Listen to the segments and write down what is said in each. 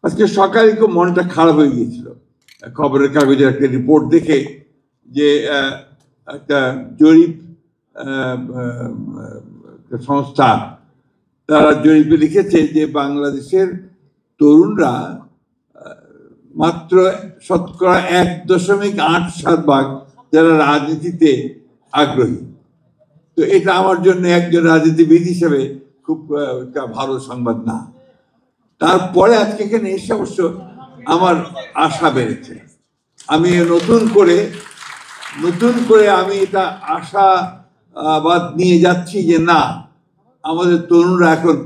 আজকে সকালে খুব মনটা খারাপ হয়ে গিয়েছিল খবরের কাগজের একটা রিপোর্ট দেখে, যে একটা জরিপ সংস্থা তারা জরিপে লিখেছে যে বাংলাদেশের তরুণরা মাত্র শতকরা 1.87% যারা রাজনীতিতে আগ্রহী। তো এটা আমার জন্য একজন রাজনীতিবিদ হিসেবে খুব একটা ভালো সংবাদ না। তারপরে আজকে এখানে এসে অবশ্য আমার আশা বেড়েছে। আমি নতুন করে আমি এটা আশাবাদ নিয়ে যাচ্ছি যে না, আমাদের তরুণরা এখন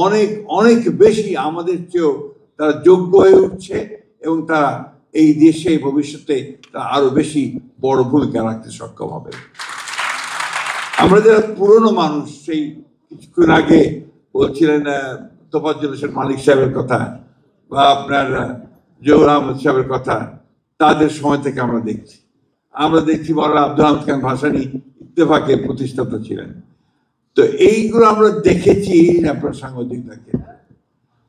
অনেক অনেক বেশি আমাদের চেয়েও তারা যোগ্য হয়ে উঠছে এবং তারা এই দেশে ভবিষ্যতে আরো বেশি বড় ভূমিকা রাখতে সক্ষম হবে। আমরা যারা পুরনো মানুষ, সেই কিছুক্ষণ আগে বলছিলেন তোফাজ্জল হোসেন মালিক সাহেবের কথা বা আপনার জহুর আহমদ সাহেবের কথা, তাদের সময় থেকে আমরা দেখছি মাওলানা আব্দুল হামিদ খান ভাসানী ইত্তেফাকে প্রতিষ্ঠাতা ছিলেন। তো এইগুলো আমরা দেখেছি আপনার সাংবাদিকতাকে।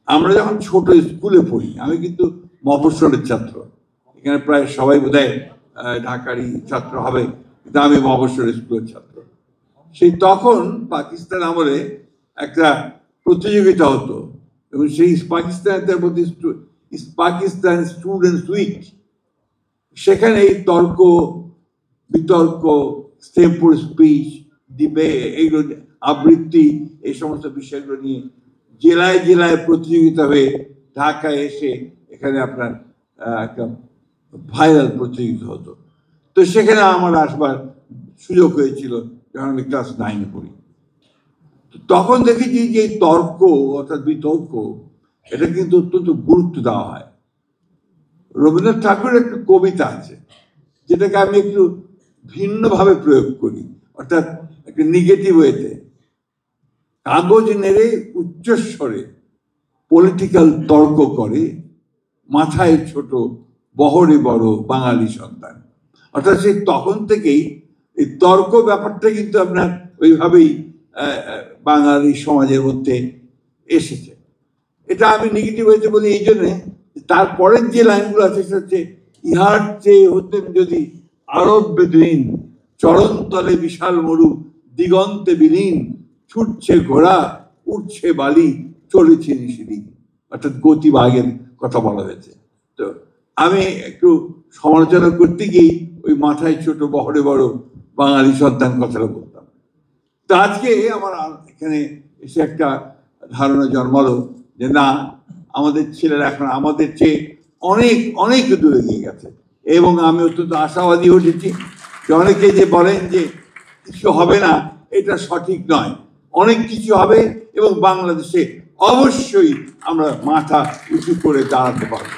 আমরা যখন ছোট স্কুলে পড়ি, আমি কিন্তু মফস্বলের ছাত্র, এখানে প্রায় সবাই বোধহয় ঢাকারই ছাত্র হবে, কিন্তু আমি মফস্বলের স্কুলের ছাত্র। সেই তখন পাকিস্তান আমলে একটা প্রতিযোগিতা হতো এবং সেই পাকিস্তান স্টুডেন্টস উইক, সেখানে এই তর্ক বিতর্ক, স্টেম্পোর স্পিচ, এইগুলো আবৃত্তি, এই সমস্ত বিষয়গুলো নিয়ে জেলায় জেলায় প্রতিযোগিতা হয়ে ঢাকায় এসে এখানে আপনার একটা ভাইরাল প্রতিযোগিতা হতো। তো সেখানে আমার আসবার সুযোগ হয়েছিল যখন আমি ক্লাস 9-এ পড়ি। তখন দেখেছি যে তর্ক অর্থাৎ বিতর্ক, এটা কিন্তু অত্যন্ত গুরুত্ব দেওয়া হয়। রবীন্দ্রনাথ ঠাকুরের একটা কবিতা আছে যেটাকে আমি একটু ভিন্নভাবে প্রয়োগ করি, অর্থাৎ একটা নেগেটিভ ওয়েতে। কাগজ নেড়ে উচ্চস্বরে পলিটিক্যাল তর্ক করে, মাথায় ছোট বহরে বড় বাঙালি সন্তান। অর্থাৎ সেই তখন থেকেই এই তর্ক ব্যাপারটা কিন্তু আপনার ওইভাবেই বাঙালি সমাজের মধ্যে এসেছে। এটা আমি নেগেটিভ হয়েছে বলি এই জন্যে, তারপরের যে লাইনগুলো আছে সেটা হচ্ছে, ইহার চেয়ে হতেন যদি আরব বেদুইন, চরণতলে বিশাল মরু দিগন্তে বিলীন, ছুটছে ঘোড়া উঠছে বালি চলেছে নিশিদিন। অর্থাৎ গতিবাগের কথা বলা হয়েছে। তো আমি একটু সমালোচনা করতে গিয়ে ওই মাথায় ছোট বহরে বড় বাঙালি সন্তান কথাটা বলতাম। তো আজকে আমার এখানে এসে একটা ধারণা জন্মালো যে না, আমাদের ছেলেরা এখন আমাদের চেয়ে অনেক অনেক দূরে এগিয়ে গেছে এবং আমি অত্যন্ত আশাবাদী উঠেছি যে অনেকে যে বলেন যে কিছু হবে না, এটা সঠিক নয়। অনেক কিছু হবে এবং বাংলাদেশে অবশ্যই আমরা মাথা উঁচু করে দাঁড়াতে পারবো।